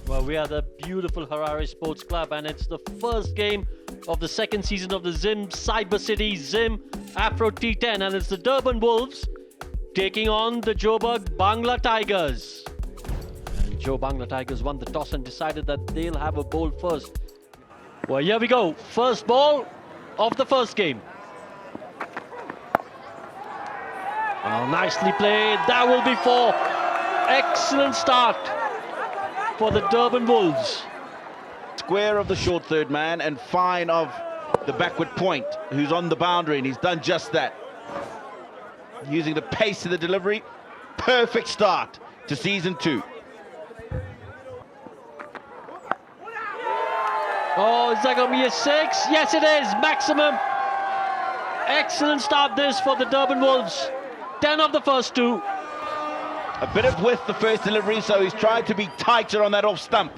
Well, we are the beautiful Harare Sports Club, and it's the first game of the second season of the Zim Cyber City Zim Afro T10, and it's the Durban Wolves taking on the Joburg Bangla Tigers. And Bangla Tigers won the toss and decided that they'll have a bowl first. Well, here we go. First ball of the first game. Well, nicely played. That will be four. Excellent start for the Durban Wolves. Square of the short third man and fine of the backward point, who's on the boundary, and he's done just that. Using the pace of the delivery, perfect start to season 2. Oh, is that going to be a 6? Yes, it is. Maximum. Excellent start this for the Durban Wolves. 10 of the first 2. A bit of width the first delivery, so he's tried to be tighter on that off stump.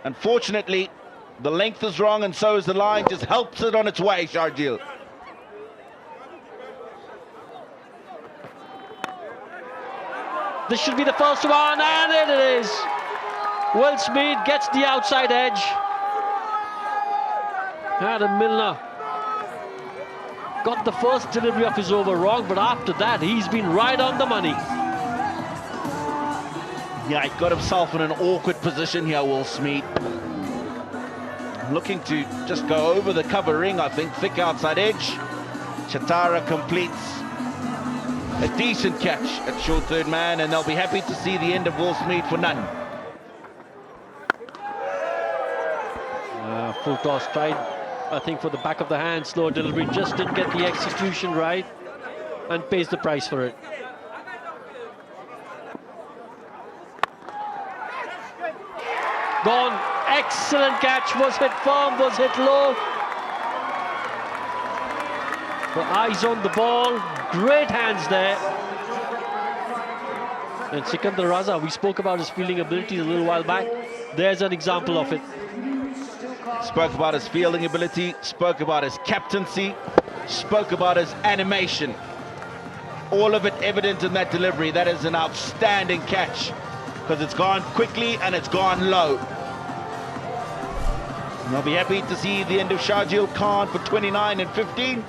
Unfortunately, the length is wrong, and so is the line. Just helps it on its way, Sharjeel. This should be the first one, and it is. Will Smith gets the outside edge. Adam Milner got the first delivery of his over wrong, but after that, he's been right on the money. Yeah, he got himself in an awkward position here, Will Smith. Looking to just go over the covering, I think. Thick outside edge. Chatara completes a decent catch at short third man, and they'll be happy to see the end of Will Smith for none. Full toss tried, I think, for the back of the hand. Slow delivery, just didn't get the execution right, and pays the price for it. Gone. Excellent catch. Was hit firm, was hit low. The eyes on the ball. Great hands there. And Sikandar Raza, we spoke about his fielding abilities a little while back. There's an example of it. Spoke about his fielding ability, spoke about his captaincy, spoke about his animation. All of it evident in that delivery. That is an outstanding catch, because it's gone quickly and it's gone low. And I'll be happy to see the end of Sharjeel Khan for 29 and 15.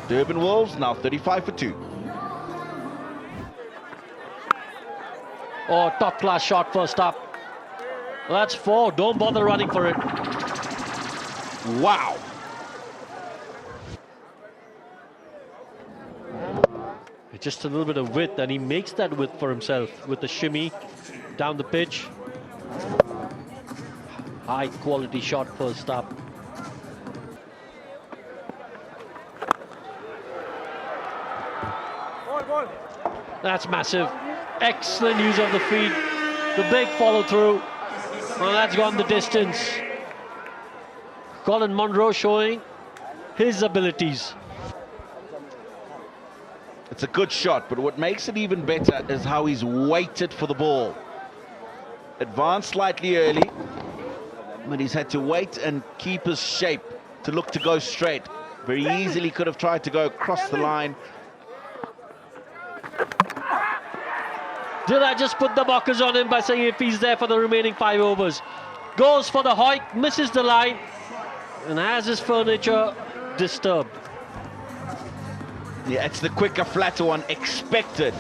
Durban Wolves now 35 for 2. Oh, top class shot first up. Well, that's 4. Don't bother running for it. Wow. Just a little bit of width, and he makes that width for himself with the shimmy down the pitch. High quality shot first up. That's massive. Excellent use of the feet. The big follow through. Well, that's gone the distance. Colin Monroe showing his abilities. It's a good shot, but what makes it even better is how he's waited for the ball. Advanced slightly early, but he's had to wait and keep his shape to look to go straight. Very easily could have tried to go across the line. Did I just put the mockers on him by saying if he's there for the remaining 5 overs? Goes for the hoik, misses the line, and has his furniture disturbed. Yeah, it's the quicker, flatter one expected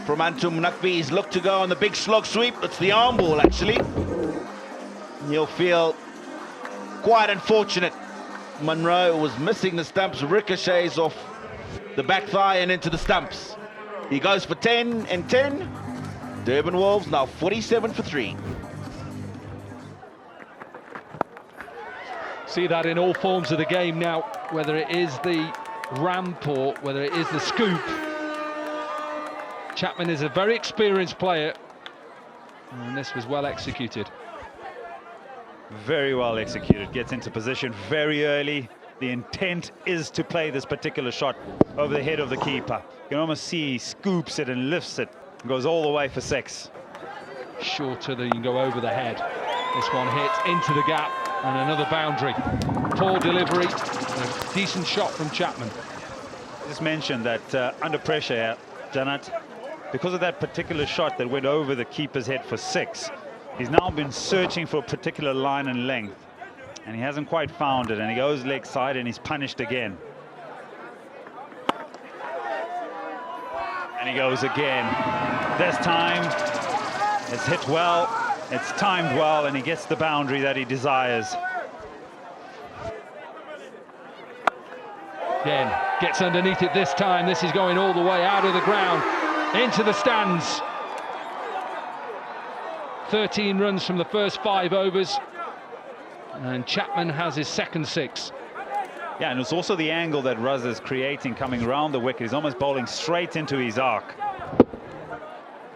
from Antum Nakvi. He's looked to go on the big slog sweep. It's the arm ball, actually. He'll feel quite unfortunate. Monroe was missing the stumps, ricochets off the back thigh and into the stumps. He goes for 10 and 10. Durban Wolves now 47 for 3. See that in all forms of the game now, whether it is the ramp or whether it is the scoop. Chapman is a very experienced player, and this was well executed. Very well executed. Gets into position very early. The intent is to play this particular shot over the head of the keeper. You can almost see he scoops it and lifts it and goes all the way for 6. Shorter than you can go over the head. This one hits into the gap and another boundary. Poor delivery, a decent shot from Chapman. Just mentioned that under pressure, Janat, because of that particular shot that went over the keeper's head for 6, He's now been searching for a particular line and length, and he hasn't quite found it, and he goes leg side and he's punished again. And he goes again. This time it's hit well, it's timed well, and he gets the boundary that he desires. Again, gets underneath it this time. This is going all the way out of the ground, into the stands. 13 runs from the first 5 overs, and Chapman has his second 6. Yeah, and it's also the angle that Ruz is creating coming around the wicket. He's almost bowling straight into his arc.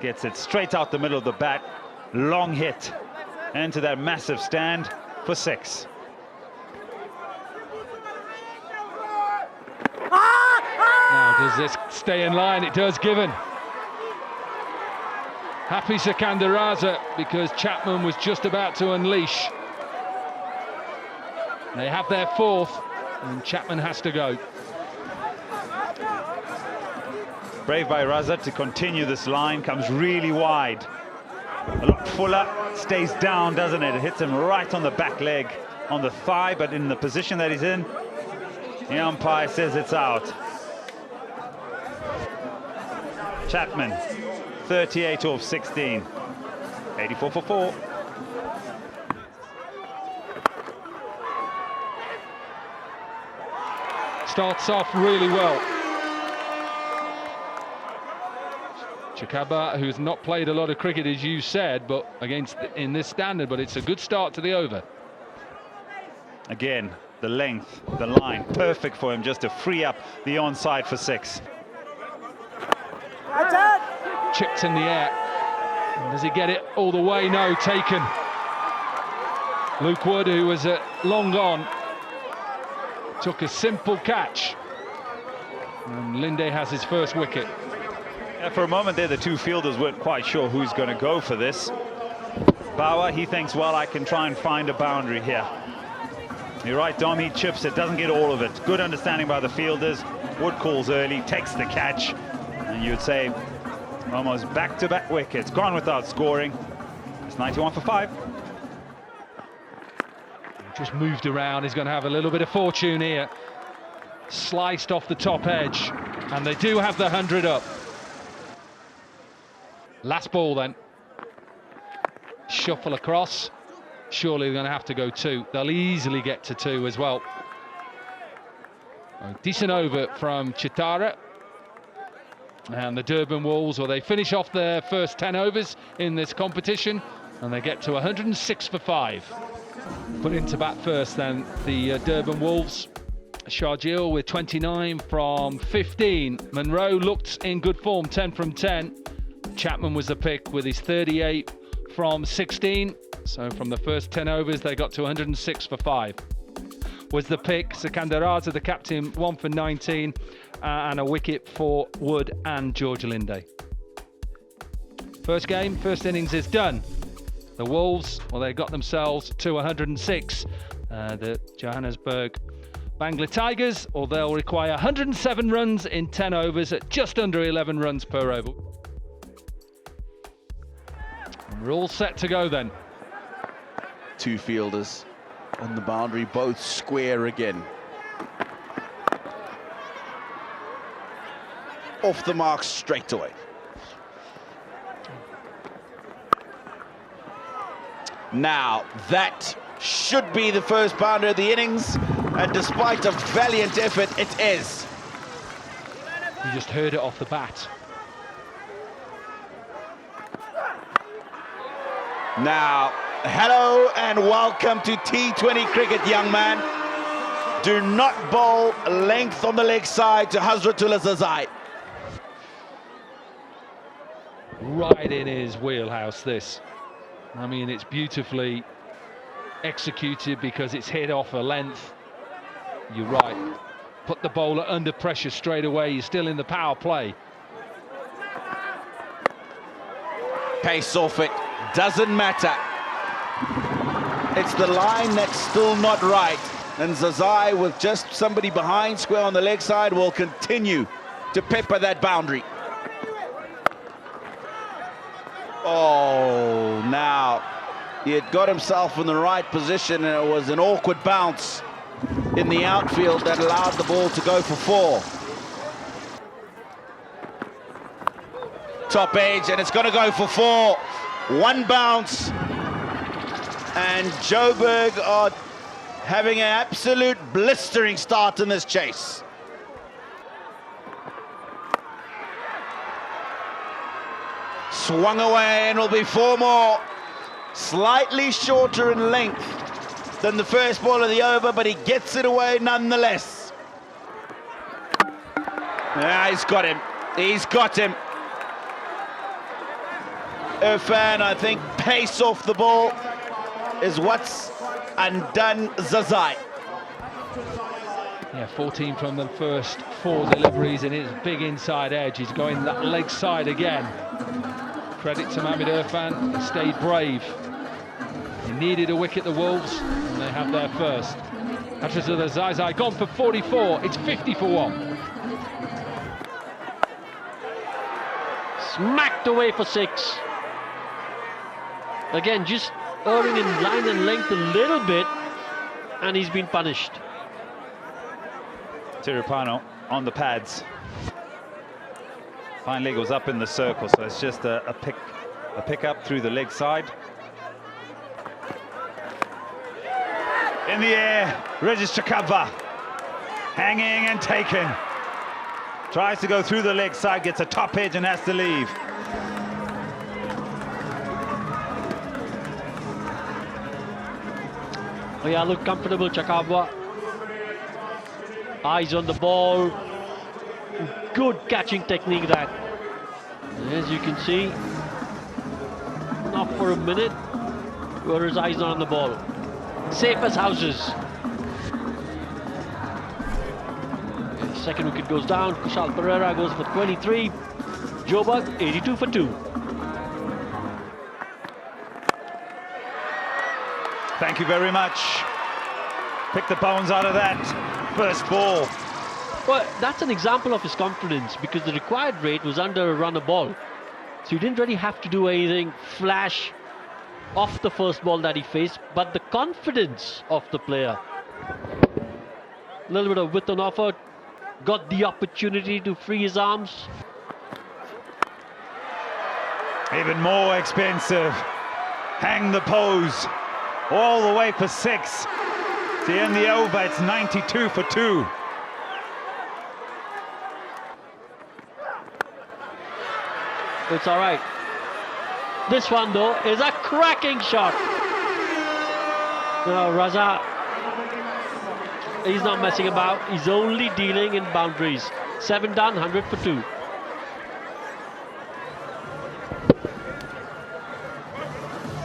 Gets it straight out the middle of the bat. Long hit into that massive stand for 6. Now, does this stay in line? It does, given. Happy Sikandar Raza, because Chapman was just about to unleash. They have their 4th, and Chapman has to go. Brave by Raza to continue this line, comes really wide. A lot fuller, stays down, doesn't it? It hits him right on the back leg, on the thigh, but in the position that he's in, the umpire says it's out. Chapman, 38 off 16, 84 for 4. Starts off really well. Chakaba, who's not played a lot of cricket, as you said, but in this standard, but it's a good start to the over. Again, the length, the line, perfect for him just to free up the onside for 6. Chipped in the air. Does he get it all the way? No, taken. Luke Wood, who was long gone, took a simple catch. And Linde has his first wicket. Yeah, for a moment there, the 2 fielders weren't quite sure who's going to go for this. Bauer, he thinks, well, I can try and find a boundary here. You're right, Dom, he chips it, doesn't get all of it. Good understanding by the fielders. Wood calls early, takes the catch, and you would say almost back-to-back wickets. Gone without scoring. It's 91 for 5. Just moved around. He's going to have a little bit of fortune here. Sliced off the top edge, and they do have the 100 up. Last ball then. Shuffle across. Surely they're going to have to go 2. They'll easily get to 2 as well. A decent over from Chitara. And the Durban Wolves, well, they finish off their first 10 overs in this competition, and they get to 106 for 5. Put into bat first then, the Durban Wolves. Sharjeel with 29 from 15. Monroe looked in good form, 10 from 10. Chapman was the pick with his 38 from 16. So from the first 10 overs, they got to 106 for 5. Was the pick. Sikandar Raza, the captain, 1 for 19, and a wicket for Wood and George Linde. First game, first innings is done. The Wolves, well, they got themselves to 106. The Johannesburg Bangla Tigers, or they'll require 107 runs in 10 overs at just under 11 runs per over. And we're all set to go then. 2 fielders on the boundary, both square again. Off the mark straight away. Now, that should be the first boundary of the innings, and despite a valiant effort, it is. You just heard it off the bat. Now, hello and welcome to T20 cricket, young man. Do not bowl length on the leg side to Hazratullah Zazai. Right in his wheelhouse, this. I mean, it's beautifully executed because it's hit off a length. You're right. Put the bowler under pressure straight away. You're still in the power play. Pace off it, doesn't matter. It's the line that's still not right. And Zazai, with just somebody behind square on the leg side, will continue to pepper that boundary. Oh, now He had got himself in the right position, and it was an awkward bounce in the outfield that allowed the ball to go for 4. Top edge, and it's going to go for 4. One bounce, and Joburg are having an absolute blistering start in this chase. Swung away, and will be 4 more. Slightly shorter in length than the first ball of the over, but he gets it away nonetheless. Yeah, he's got him. He's got him. Irfan, I think, pace off the ball is what's undone Zazai. Yeah, 14 from the first 4 deliveries, and his big inside edge. He's going that leg side again. Credit to Mohamed Irfan, he stayed brave. He needed a wicket, the Wolves, and they have their first. After the Zazai gone for 44, it's 50 for 1. Smacked away for 6. Again, just erring in line and length a little bit, and he's been punished. Tirupano on the pads. Fine leg was up in the circle, so it's just a pick up through the leg side. In the air, Regis Chakabva, hanging and taken. Tries to go through the leg side, gets a top edge and has to leave. Oh yeah, look comfortable, Chakabva. Eyes on the ball. Good catching technique that. As you can see, not for a minute, where his eyes are on the ball. Safe as houses. Second wicket goes down. Kushal Pereira goes for 23. Joburg 82 for 2. Thank you very much. Pick the bones out of that first ball. Well, that's an example of his confidence, because the required rate was under a run a ball. So he didn't really have to do anything flash off the first ball that he faced, but the confidence of the player. A little bit of width on offer, got the opportunity to free his arms. Even more expensive. Hang the pose. All the way for 6. To end the over, it's 92 for 2. It's all right. This one, though, is a cracking shot. No, Raza, he's not messing about. He's only dealing in boundaries. 7 done, 100 for 2.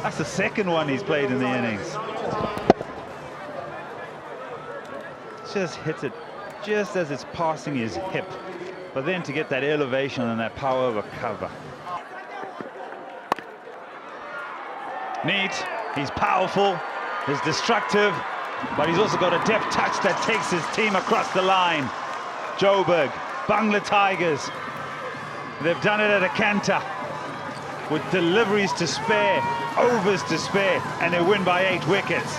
That's the second one he's played in the innings. Just hits it just as it's passing his hip. But then to get that elevation and that power of a cover. Neat, he's powerful, he's destructive, but he's also got a deft touch that takes his team across the line. Joburg, Bangla Tigers, they've done it at a canter with deliveries to spare, overs to spare, and they win by 8 wickets.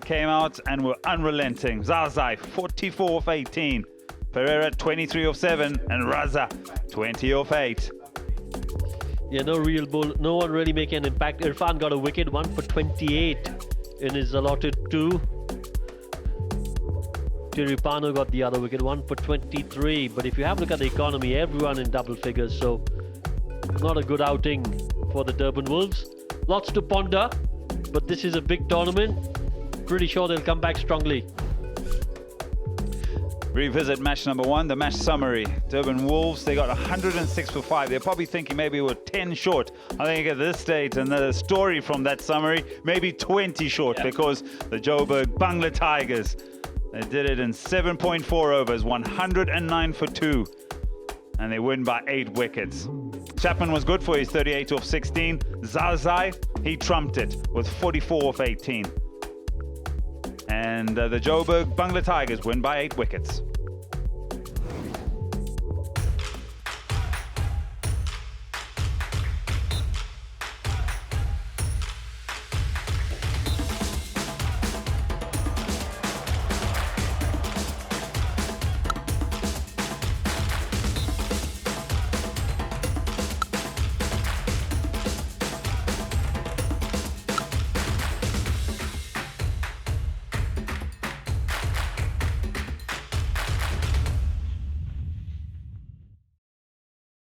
Came out and were unrelenting. Zazai, 44 of 18. Pereira, 23 of 7, and Raza, 20 of 8. Yeah, no real bull. No one really making an impact. Irfan got a wicket, 1 for 28 in his allotted 2. Tirupano got the other wicket, 1 for 23. But if you have a look at the economy, everyone in double figures, so not a good outing for the Durban Wolves. Lots to ponder, but this is a big tournament. Pretty sure they'll come back strongly. Revisit match number 1, the match summary. Durban Wolves, they got 106 for 5. They're probably thinking maybe we're 10 short. I think at this stage, another story from that summary, maybe 20 short, because the Joburg Bangla Tigers, they did it in 7.4 overs, 109 for 2, and they win by 8 wickets. Chapman was good for his 38 of 16. Zazai, he trumped it with 44 of 18. And the Joburg Bangla Tigers win by 8 wickets.